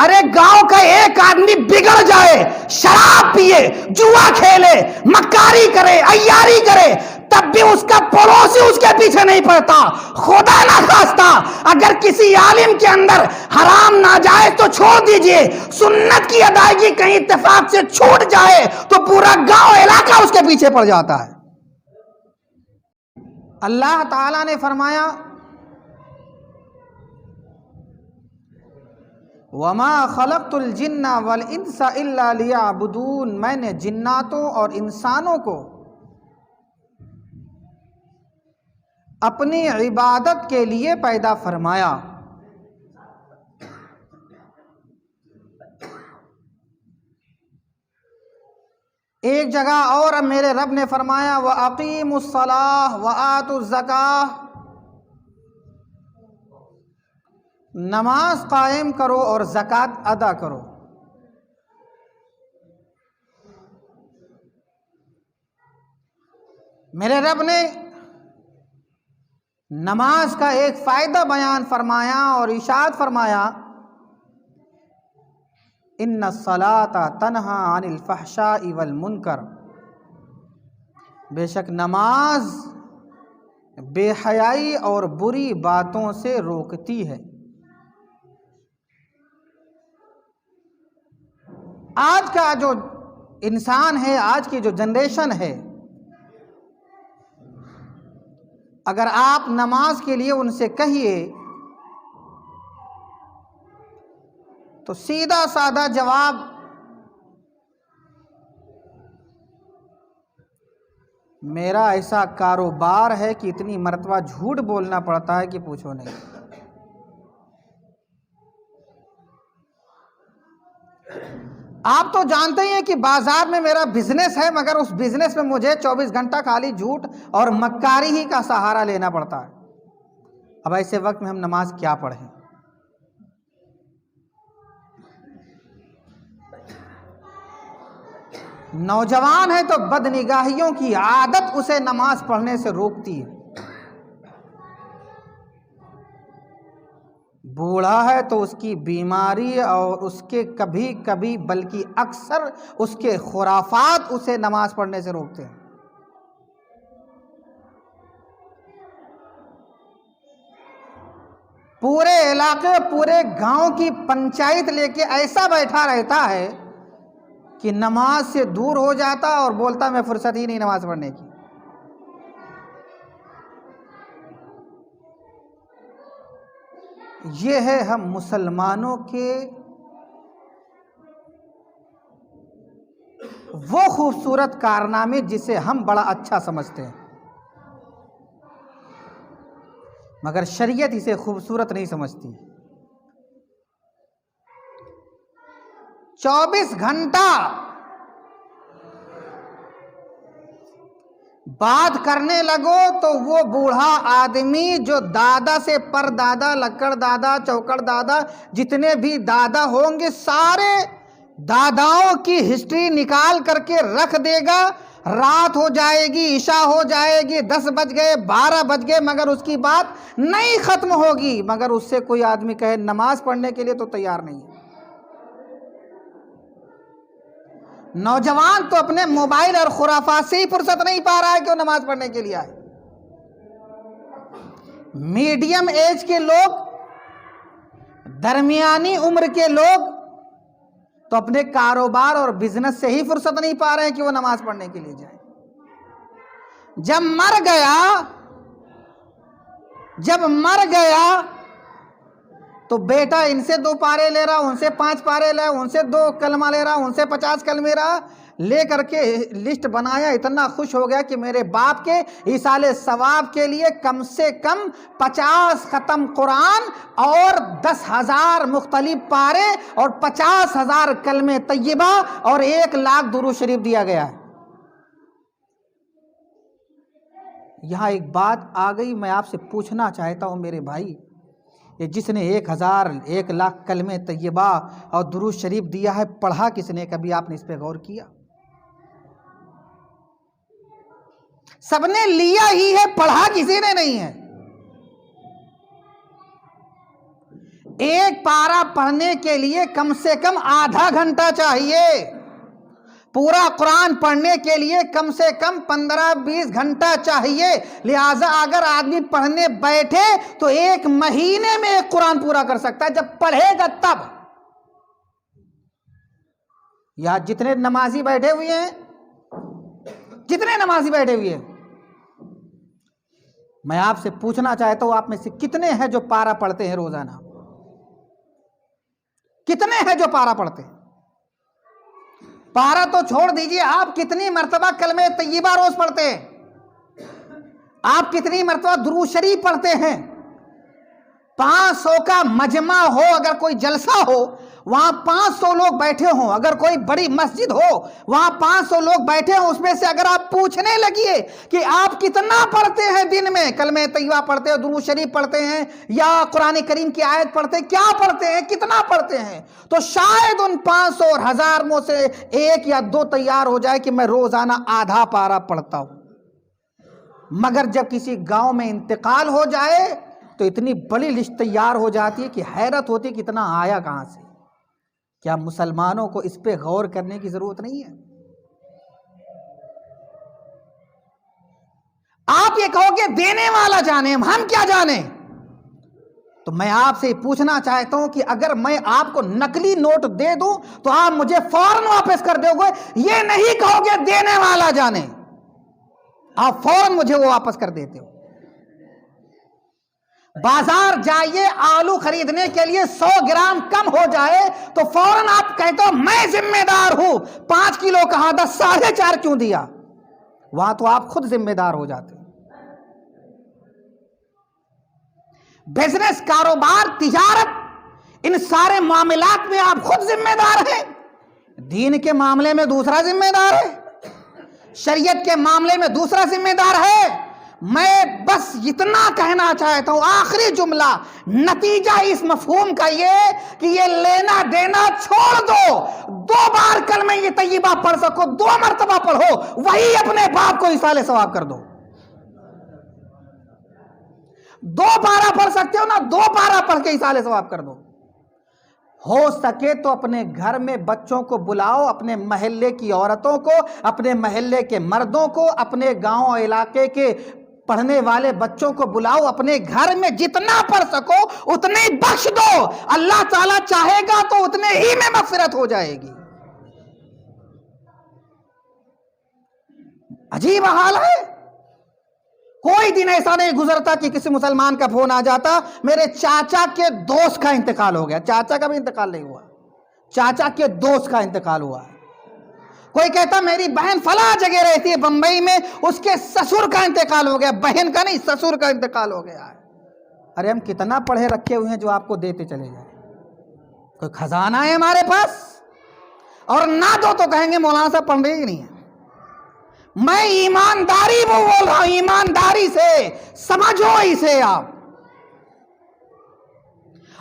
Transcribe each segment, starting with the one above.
अरे गांव का एक आदमी बिगड़ जाए, शराब पिए, जुआ खेले, मक्कारी करे, अय्यारी करे, तब भी उसका पड़ोसी उसके पीछे नहीं पड़ता। खुदा ना खास्ता अगर किसी आलिम के अंदर हराम नाजायज तो छोड़ दीजिए, सुन्नत की अदायगी कहीं इत्तेफाक से छूट जाए तो पूरा गांव इलाका उसके पीछे पड़ जाता है। अल्लाह ताला ने फरमाया, वमा खलक़तुल जिन्ना वल इंसा इल्ला लियअबुदून, मैंने जिन्नातों और इंसानों को अपनी इबादत के लिए पैदा फरमाया। एक जगह और मेरे रब ने फरमाया, व अकीमुस्सलाह व आतुज़्ज़काह, नमाज कायम करो और ज़कात अदा करो। मेरे रब ने नमाज का एक फ़ायदा बयान फरमाया और इरशाद फरमाया, इन्नस्सलाता तन्हा अनिल फहशाइ वल मुनकर, बेशक नमाज बेहयाई और बुरी बातों से रोकती है। आज का जो इंसान है, आज की जो जनरेशन है, अगर आप नमाज के लिए उनसे कहिए तो सीधा साधा जवाब, मेरा ऐसा कारोबार है कि इतनी मर्तबा झूठ बोलना पड़ता है कि पूछो नहीं। आप तो जानते ही हैं कि बाजार में मेरा बिजनेस है, मगर उस बिजनेस में मुझे 24 घंटा खाली झूठ और मक्कारी ही का सहारा लेना पड़ता है। अब ऐसे वक्त में हम नमाज क्या पढ़ें? नौजवान है तो बदनिगाहियों की आदत उसे नमाज पढ़ने से रोकती है। बूढ़ा है तो उसकी बीमारी और उसके कभी कभी बल्कि अक्सर उसके खुराफात उसे नमाज पढ़ने से रोकते हैं। पूरे इलाके, पूरे गांव की पंचायत लेके ऐसा बैठा रहता है कि नमाज से दूर हो जाता और बोलता मैं फुर्सत ही नहीं नमाज पढ़ने की। ये है हम मुसलमानों के वो खूबसूरत कारनामे जिसे हम बड़ा अच्छा समझते हैं, मगर शरीयत इसे खूबसूरत नहीं समझती। 24 घंटा बात करने लगो तो वो बूढ़ा आदमी जो दादा से परदादा, लक्कड़ दादा, चौकड़ दादा, जितने भी दादा होंगे सारे दादाओं की हिस्ट्री निकाल करके रख देगा। रात हो जाएगी, ईशा हो जाएगी, 10 बज गए, 12 बज गए, मगर उसकी बात नहीं खत्म होगी। मगर उससे कोई आदमी कहे नमाज पढ़ने के लिए तो तैयार नहीं है। नौजवान तो अपने मोबाइल और खुराफात से ही फुर्सत नहीं पा रहा है कि वो नमाज पढ़ने के लिए आए। मीडियम एज के लोग, दरमियानी उम्र के लोग तो अपने कारोबार और बिजनेस से ही फुर्सत नहीं पा रहे हैं कि वो नमाज पढ़ने के लिए जाए। जब मर गया तो बेटा इनसे 2 पारे ले रहा, उनसे 5 पारे ले, उनसे 2 कलमा ले रहा, उनसे 50 कलमे रहा, ले करके लिस्ट बनाया। इतना खुश हो गया कि मेरे बाप के ईसाले सवाब के लिए कम से कम 50 ख़त्म कुरान और 10,000 मुख्तलिफ पारे और 50,000 कलमे तय्यबा और 1 लाख दुरूद शरीफ दिया गया है। यहाँ एक बात आ गई, मैं आपसे पूछना चाहता हूँ मेरे भाई, ये जिसने 1 लाख कलमे तय्यबा और दुरूद शरीफ दिया है, पढ़ा किसने? कभी आपने इस पे गौर किया? सबने लिया ही है, पढ़ा किसी ने नहीं है। एक पारा पढ़ने के लिए कम से कम आधा घंटा चाहिए। पूरा कुरान पढ़ने के लिए कम से कम 15-20 घंटा चाहिए। लिहाजा अगर आदमी पढ़ने बैठे तो 1 महीने में एक कुरान पूरा कर सकता है, जब पढ़ेगा तब। या जितने नमाजी बैठे हुए हैं, जितने नमाजी बैठे हुए हैं, मैं आपसे पूछना चाहता हूं, आप में से कितने हैं जो पारा पढ़ते हैं रोजाना? कितने हैं जो पारा पढ़ते हैं? पारा तो छोड़ दीजिए, आप कितनी मर्तबा कलमे तय्यबा रोज पढ़ते हैं? आप कितनी मर्तबा दुरूद शरीफ पढ़ते हैं? 500 का मजमा हो, अगर कोई जलसा हो वहां 500 लोग बैठे हों, अगर कोई बड़ी मस्जिद हो वहां 500 लोग बैठे हों, उसमें से अगर आप पूछने लगिए कि आप कितना पढ़ते हैं दिन में, कलमे तय्यबा पढ़ते हैं, दुरूद शरीफ पढ़ते हैं, या कुरान करीम की आयत पढ़ते हैं, क्या पढ़ते हैं, कितना पढ़ते हैं, तो शायद उन 500 और 1000 में से 1 या 2 तैयार हो जाए कि मैं रोजाना आधा पारा पढ़ता हूं। मगर जब किसी गांव में इंतकाल हो जाए तो इतनी बड़ी लिस्ट तैयार हो जाती है कि हैरत होती है कि इतना आया कहां से। क्या मुसलमानों को इस पे गौर करने की जरूरत नहीं है? आप ये कहोगे देने वाला जाने, हम क्या जाने। तो मैं आपसे पूछना चाहता हूं कि अगर मैं आपको नकली नोट दे दूं तो आप मुझे फौरन वापस कर दोगे, ये नहीं कहोगे देने वाला जाने, आप फौरन मुझे वो वापस कर देते हो। बाजार जाइए, आलू खरीदने के लिए 100 ग्राम कम हो जाए तो फौरन आप कहते हो मैं जिम्मेदार हूं, 5 किलो कहा था, 4.5 क्यों दिया? वहां तो आप खुद जिम्मेदार हो जाते। बिजनेस, कारोबार, तिजारत, इन सारे मामलात में आप खुद जिम्मेदार हैं। दीन के मामले में दूसरा जिम्मेदार है, शरीयत के मामले में दूसरा जिम्मेदार है। मैं बस इतना कहना चाहता हूं, आखिरी जुमला, नतीजा इस मफहूम का ये कि ये लेना देना छोड़ दो। 2 बार कलमे ये तय्यबा पढ़ सको, 2 मरतबा पढ़ो, वही अपने बाप को इसाले सवाब कर दो। 2 पारा पढ़ सकते हो ना, 2 पारा पढ़ के इसाले सवाब कर दो। हो सके तो अपने घर में बच्चों को बुलाओ, अपने महल्ले की औरतों को, अपने महल्ले के मर्दों को, अपने गांव इलाके के पढ़ने वाले बच्चों को बुलाओ, अपने घर में जितना पढ़ सको उतने ही बख्श दो। अल्लाह ताला चाहेगा तो उतने ही में मग़फ़िरत हो जाएगी। अजीब हाल है। कोई दिन ऐसा नहीं गुजरता कि किसी मुसलमान का फोन आ जाता, मेरे चाचा के दोस्त का इंतकाल हो गया। चाचा का भी इंतकाल नहीं हुआ, चाचा के दोस्त का इंतकाल हुआ। कोई कहता मेरी बहन फला जगह रहती है बंबई में, उसके ससुर का इंतकाल हो गया, बहन का नहीं ससुर का इंतकाल हो गया है। अरे हम कितना पढ़े रखे हुए हैं जो आपको देते चले जाए। कोई खजाना है हमारे पास, और ना दो तो कहेंगे मौलाना साहब पढ़ रहे ही नहीं है। मैं ईमानदारी वो बोल रहा हूं, ईमानदारी से समझो इसे आप।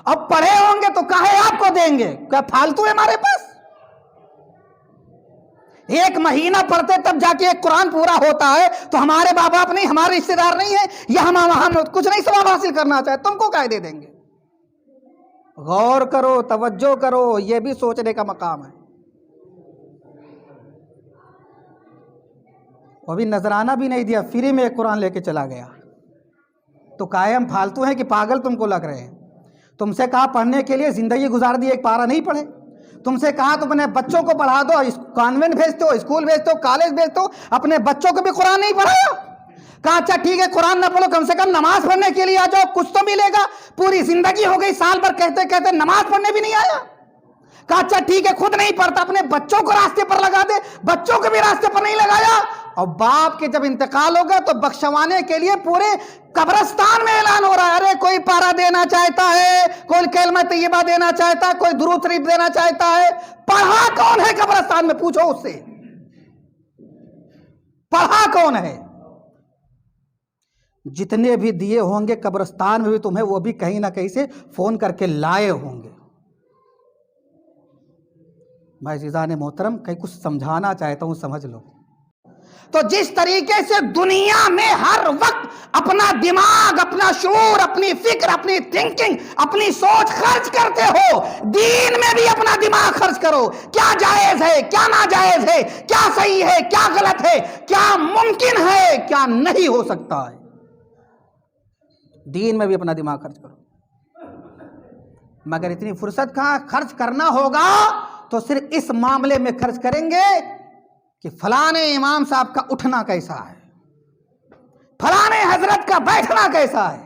अब पढ़े होंगे तो काहे आपको देंगे, क्या फालतू है हमारे पास? 1 महीना पढ़ते तब जाके एक कुरान पूरा होता है, तो हमारे बाप बाप नहीं, हमारे रिश्तेदार नहीं है, या हम कुछ नहीं सवाब हासिल करना चाहे, तुमको क्या दे देंगे? गौर करो, तवज्जो करो, यह भी सोचने का मकाम है। अभी नजराना भी नहीं दिया, फ्री में एक कुरान लेके चला गया। तो काहे हम फालतू हैं कि पागल तुमको लग रहे हैं? तुमसे कहा पढ़ने के लिए, जिंदगी गुजार दी, एक पारा नहीं पढ़े। तुमसे कहा तो अपने बच्चों को पढ़ा दो, कॉन्वेंट भेजते हो, स्कूल भेजते हो, कॉलेज भेजते हो, अपने बच्चों को भी कुरान नहीं पढ़ाया। कहा अच्छा ठीक है कुरान ना पढ़ो, कम से कम नमाज पढ़ने के लिए आ जाओ, कुछ तो मिलेगा। पूरी जिंदगी हो गई, साल भर कहते कहते नमाज पढ़ने भी नहीं आया। कहा अच्छा ठीक है खुद नहीं पढ़ता, अपने बच्चों को रास्ते पर लगा दे, बच्चों को भी रास्ते पर नहीं लगाया। और बाप के जब इंतकाल होगा तो बख्शवाने के लिए पूरे कब्रिस्तान में ऐलान हो रहा है, अरे कोई पारा देना चाहता है, कोई कलमा तय्यबा देना चाहता है, कोई दुरूद शरीफ देना चाहता है। पढ़ा कौन है कब्रिस्तान में, पूछो उससे, पढ़ा कौन है? जितने भी दिए होंगे कब्रिस्तान में भी तुम्हें वो भी कहीं ना कहीं से फोन करके लाए होंगे। मैं अज़ीज़ान मोहतरम कहीं कुछ समझाना चाहता हूं, समझ लो। तो जिस तरीके से दुनिया में हर वक्त अपना दिमाग, अपना शूर, अपनी फिक्र, अपनी थिंकिंग, अपनी सोच खर्च करते हो, दीन में भी अपना दिमाग खर्च करो। क्या जायज है, क्या नाजायज है, क्या सही है, क्या गलत है, क्या मुमकिन है, क्या नहीं हो सकता है, दीन में भी अपना दिमाग खर्च करो। मगर इतनी फुर्सत कहां, खर्च करना होगा तो सिर्फ इस मामले में खर्च करेंगे कि फलाने इमाम साहब का उठना कैसा है, फलाने हजरत का बैठना कैसा है,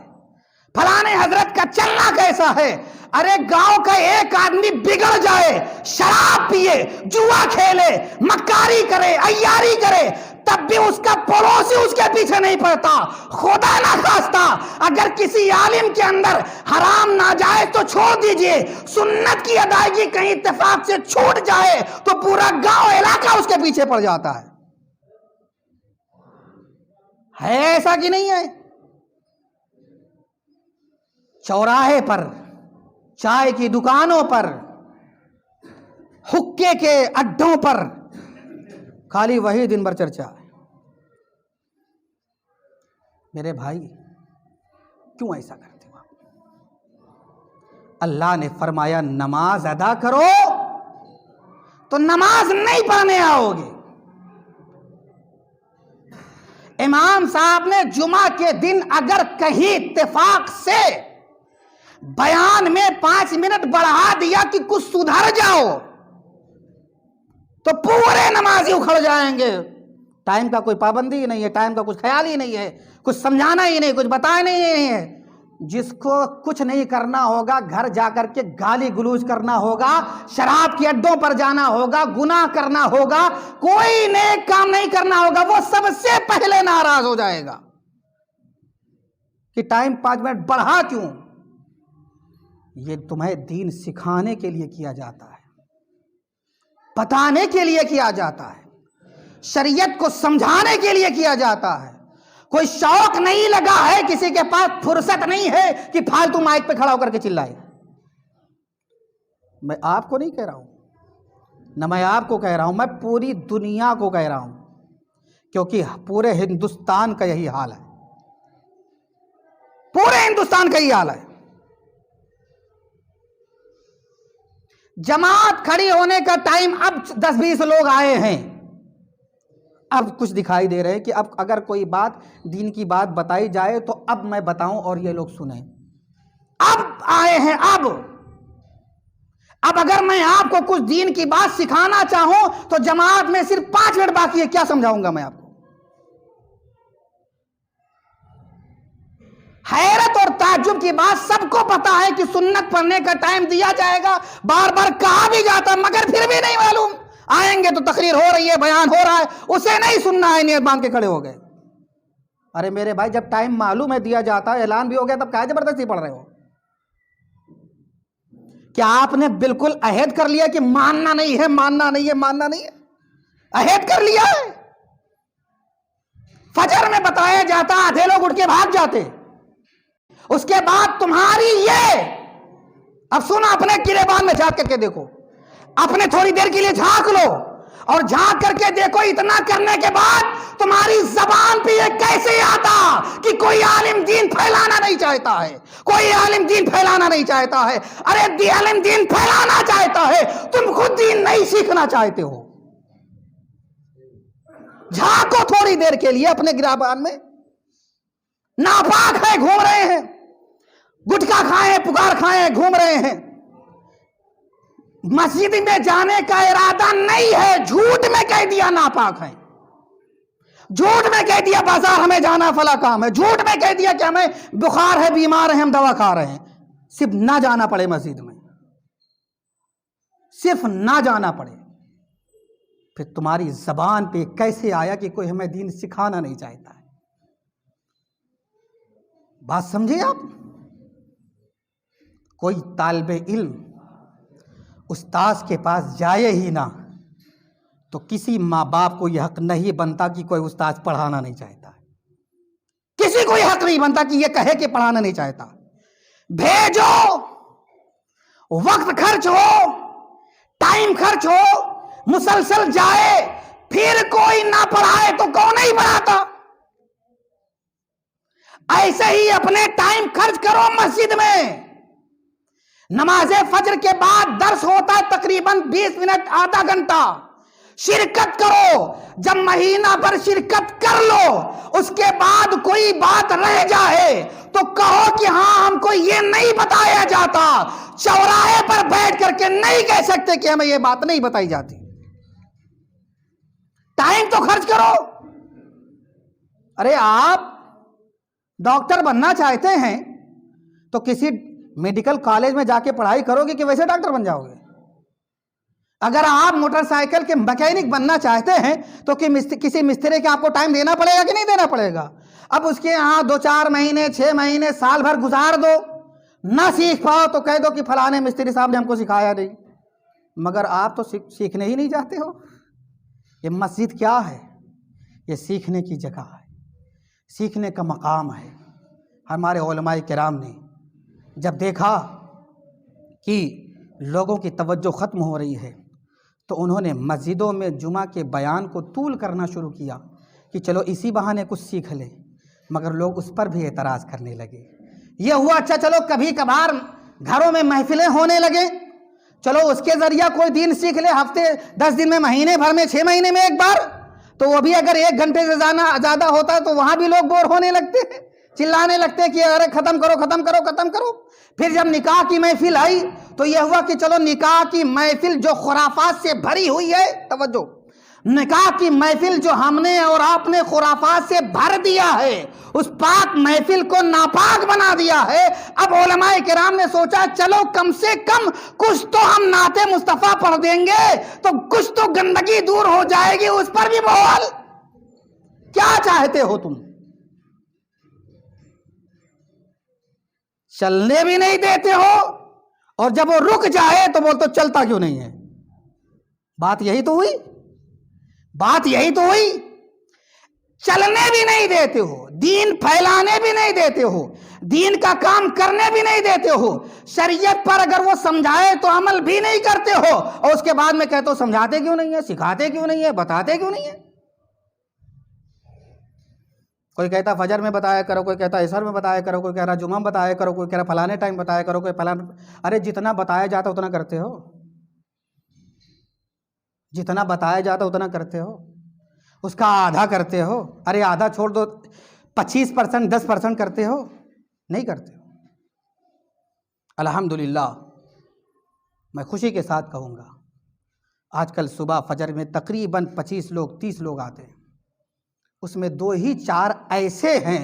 फलाने हजरत का चलना कैसा है। अरे गांव का एक आदमी बिगड़ जाए, शराब पिए, जुआ खेले, मक्कारी करे, अय्यारी करे, तब भी उसका पड़ोसी उसके पीछे नहीं पड़ता। खुदा ना खास्ता अगर किसी आलिम के अंदर हराम नाजायज तो छोड़ दीजिए, सुन्नत की अदायगी कहीं इत्तेफाक से छूट जाए तो पूरा गांव इलाका उसके पीछे पड़ जाता है ऐसा कि नहीं है? चौराहे पर, चाय की दुकानों पर, हुक्के के अड्डों पर खाली वही दिन भर चर्चा है। मेरे भाई क्यों ऐसा करते हो आप? अल्लाह ने फरमाया नमाज अदा करो तो नमाज नहीं पढ़ने आओगे। इमाम साहब ने जुमा के दिन अगर कहीं इत्तेफाक से बयान में 5 मिनट बढ़ा दिया कि कुछ सुधर जाओ तो पूरे नमाजी उखड़ जाएंगे। टाइम का कोई पाबंदी ही नहीं है, टाइम का कुछ ख्याल ही नहीं है, कुछ समझाना ही नहीं, कुछ बताना ही नहीं है। जिसको कुछ नहीं करना होगा घर जाकर के गाली गलौज करना होगा, शराब के अड्डों पर जाना होगा, गुनाह करना होगा, कोई नेक काम नहीं करना होगा, वो सबसे पहले नाराज हो जाएगा कि टाइम 5 मिनट बढ़ा क्यों। ये तुम्हें दीन सिखाने के लिए किया जाता है, बताने के लिए किया जाता है, शरीयत को समझाने के लिए किया जाता है। कोई शौक नहीं लगा है, किसी के पास फुर्सत नहीं है कि फालतू माइक पे खड़ा होकर के चिल्लाए। मैं आपको नहीं कह रहा हूं, न मैं आपको कह रहा हूं, मैं पूरी दुनिया को कह रहा हूं, क्योंकि पूरे हिंदुस्तान का यही हाल है, पूरे हिंदुस्तान का यही हाल है। जमात खड़ी होने का टाइम, अब 10-20 लोग आए हैं, अब कुछ दिखाई दे रहे हैं कि अब अगर कोई बात दीन की बात बताई जाए तो अब मैं बताऊं और ये लोग सुने। अब आए हैं, अब अगर मैं आपको कुछ दीन की बात सिखाना चाहूं तो जमात में सिर्फ 5 मिनट बाकी है, क्या समझाऊंगा मैं आपको। हैरत और ताज्जुब की बात, सबको पता है कि सुन्नत पढ़ने का टाइम दिया जाएगा, बार बार कहा भी जाता, मगर फिर भी नहीं मालूम। आएंगे तो तकरीर हो रही है, बयान हो रहा है, उसे नहीं सुनना है, नियत बांध के खड़े हो गए। अरे मेरे भाई, जब टाइम मालूम है, दिया जाता है, ऐलान भी हो गया, तब क्या जबरदस्ती पढ़ रहे हो? क्या आपने बिल्कुल अहद कर लिया कि मानना नहीं है, मानना नहीं है, मानना नहीं है? अहद कर लिया है। फजर में बताया जाता, आधे लोग उठ के भाग जाते। उसके बाद तुम्हारी ये, अब सुना, अपने गिरेबान में झांक करके देखो, अपने थोड़ी देर के लिए झांक लो और झांक करके देखो, इतना करने के बाद तुम्हारी जबान पे ये कैसे आता कि कोई आलिम दीन फैलाना नहीं चाहता है, कोई आलिम दीन फैलाना नहीं चाहता है। अरे आलिम दीन फैलाना चाहता है, तुम खुद दीन नहीं सीखना चाहते हो। झांको थोड़ी देर के लिए अपने गिरेबान में, नापाक है, घूम रहे हैं, गुटखा खाए, पुकार खाए, घूम रहे हैं, मस्जिद में जाने का इरादा नहीं है, झूठ में कह दिया नापाक है, झूठ में कह दिया बाजार हमें जाना फला काम है, झूठ में कह दिया कि हमें बुखार है, बीमार है, हम दवा खा रहे हैं। सिर्फ ना जाना पड़े मस्जिद में, सिर्फ ना जाना पड़े, फिर तुम्हारी जबान पे कैसे आया कि कोई हमें दीन सिखाना नहीं चाहता है। बात समझे आप? कोई तालिबे इल्म उस्ताद के पास जाए ही ना तो किसी माँ बाप को यह हक नहीं बनता कि कोई उस्ताद पढ़ाना नहीं चाहता, किसी को यह हक नहीं बनता कि यह कहे कि पढ़ाना नहीं चाहता। भेजो, वक्त खर्च हो, टाइम खर्च हो, मुसलसल जाए, फिर कोई ना पढ़ाए तो कौन ही पढ़ाता। ऐसे ही अपने टाइम खर्च करो मस्जिद में। नमाज़े फजर के बाद दर्स होता है तकरीबन 20 मिनट आधा घंटा, शिरकत करो। जब महीना भर शिरकत कर लो, उसके बाद कोई बात रह जाए तो कहो कि हाँ हमको ये नहीं बताया जाता। चौराहे पर बैठ करके नहीं कह सकते कि हमें ये बात नहीं बताई जाती। टाइम तो खर्च करो। अरे आप डॉक्टर बनना चाहते हैं तो किसी मेडिकल कॉलेज में जाके पढ़ाई करोगे कि वैसे डॉक्टर बन जाओगे? अगर आप मोटरसाइकिल के मैकेनिक बनना चाहते हैं तो किसी मिस्त्री के आपको टाइम देना पड़ेगा कि नहीं देना पड़ेगा? अब उसके यहाँ 2-4 महीने 6 महीने साल भर गुजार दो, ना सीख पाओ तो कह दो कि फलाने मिस्त्री साहब ने हमको सिखाया नहीं। मगर आप तो सीखने ही नहीं चाहते हो। ये मस्जिद क्या है? ये सीखने की जगह है, सीखने का मकाम है। हमारे उलमाए किराम ने जब देखा कि लोगों की तवज्जो ख़त्म हो रही है तो उन्होंने मस्जिदों में जुमा के बयान को तूल करना शुरू किया कि चलो इसी बहाने कुछ सीख लें। मगर लोग उस पर भी एतराज़ करने लगे। ये हुआ अच्छा चलो कभी कभार घरों में महफिलें होने लगे, चलो उसके ज़रिया कोई दीन सीख ले, हफ्ते 10 दिन में, महीने भर में, 6 महीने में एक बार। तो वो भी अगर 1 घंटे से ज़्यादा होता है तो वहाँ भी लोग बोर होने लगते हैं, चिल्लाने लगते हैं कि अरे ख़त्म करो ख़त्म करो ख़त्म करो। फिर जब निकाह की महफिल आई तो यह हुआ कि चलो निकाह की महफिल जो खुराफात से भरी हुई है, तवज्जो, निकाह की महफिल जो हमने और आपने खुराफात से भर दिया है, उस पाक महफिल को नापाक बना दिया है। अब उलमाए किराम ने सोचा चलो कम से कम कुछ तो हम नाते मुस्तफ़ा पढ़ देंगे तो कुछ तो गंदगी दूर हो जाएगी। उस पर भी बोल, क्या चाहते हो तुम? चलने भी नहीं देते हो और जब वो रुक जाए तो बोल तो चलता क्यों नहीं है? बात यही तो हुई, बात यही तो हुई। चलने भी नहीं देते हो, दीन फैलाने भी नहीं देते हो, दीन का काम करने भी नहीं देते हो। शरीयत पर अगर वो समझाए तो अमल भी नहीं करते हो और उसके बाद में कहते हो समझाते क्यों नहीं है, सिखाते क्यों नहीं है, बताते क्यों नहीं है। कोई कहता फजर में बताया करो, कोई कहता इसर में बताया करो, कोई कह रहा जुमा में बताया करो, कोई कह रहा फलाने टाइम बताया करो, कोई फलाने। अरे जितना बताया जाता उतना करते हो, जितना बताया जाता उतना करते हो, उसका आधा करते हो। अरे आधा छोड़ दो, 25%, 10% करते हो, नहीं करते हो। अल्हम्दुलिल्लाह मैं खुशी के साथ कहूँगा आजकल सुबह फजर में तकरीबन 25 लोग 30 लोग आते हैं, उसमें 2 ही 4 ऐसे हैं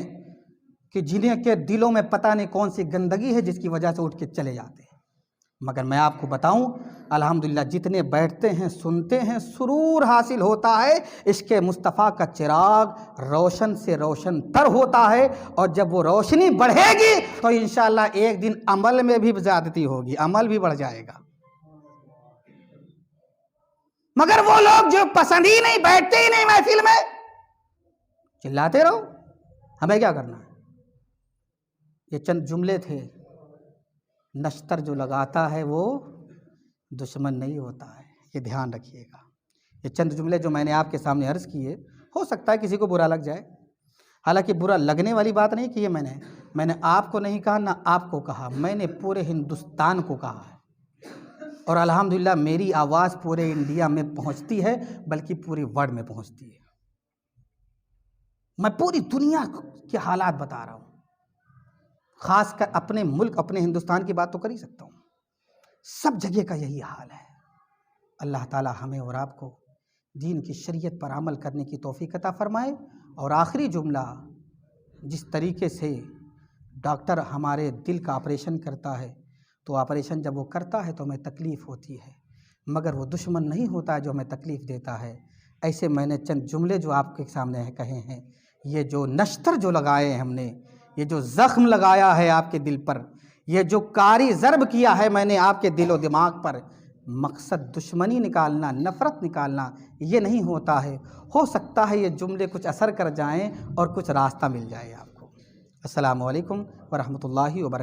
कि जिन्हें के दिलों में पता नहीं कौन सी गंदगी है जिसकी वजह से उठ के चले जाते हैं। मगर मैं आपको बताऊं अल्हम्दुलिल्लाह जितने बैठते हैं सुनते हैं सुरूर हासिल होता है। इसके मुस्तफ़ा का चिराग रोशन से रोशन तर होता है और जब वो रोशनी बढ़ेगी तो इंशाअल्लाह एक दिन अमल में भी ज़्यादती होगी, अमल भी बढ़ जाएगा। मगर वो लोग जो पसंद ही नहीं, बैठते ही नहीं महफिल में, चिल्लाते रहो, हमें क्या करना है। ये चंद जुमले थे। नश्तर जो लगाता है वो दुश्मन नहीं होता है, ये ध्यान रखिएगा। ये चंद जुमले जो मैंने आपके सामने अर्ज़ किए, हो सकता है किसी को बुरा लग जाए, हालांकि बुरा लगने वाली बात नहीं की है। मैंने आपको नहीं कहा, ना आपको कहा, मैंने पूरे हिंदुस्तान को कहा है। और अल्हम्दुलिल्लाह मेरी आवाज़ पूरे इंडिया में पहुंचती है, बल्कि पूरी वर्ल्ड में पहुंचती है। मैं पूरी दुनिया के हालात बता रहा हूँ, ख़ासकर अपने मुल्क, अपने हिंदुस्तान की बात तो कर ही सकता हूँ। सब जगह का यही हाल है। अल्लाह ताला हमें और आपको दीन की शरीयत पर अमल करने की तौफीक अता फ़रमाए। और आखिरी जुमला, जिस तरीके से डॉक्टर हमारे दिल का ऑपरेशन करता है तो ऑपरेशन जब वो करता है तो हमें तकलीफ़ होती है, मगर वो दुश्मन नहीं होता है जो हमें तकलीफ़ देता है। ऐसे मैंने चंद जुमले जो आपके सामने कहे हैं, ये जो नश्तर जो लगाए हैं हमने, ये जो ज़ख्म लगाया है आपके दिल पर, ये जो कारी ज़र्ब किया है मैंने आपके दिल और दिमाग पर, मकसद दुश्मनी निकालना, नफ़रत निकालना ये नहीं होता है। हो सकता है ये जुमले कुछ असर कर जाएं और कुछ रास्ता मिल जाए आपको। अस्सलामु अलैकुम व रहमतुल्लाहि व बरकातहू।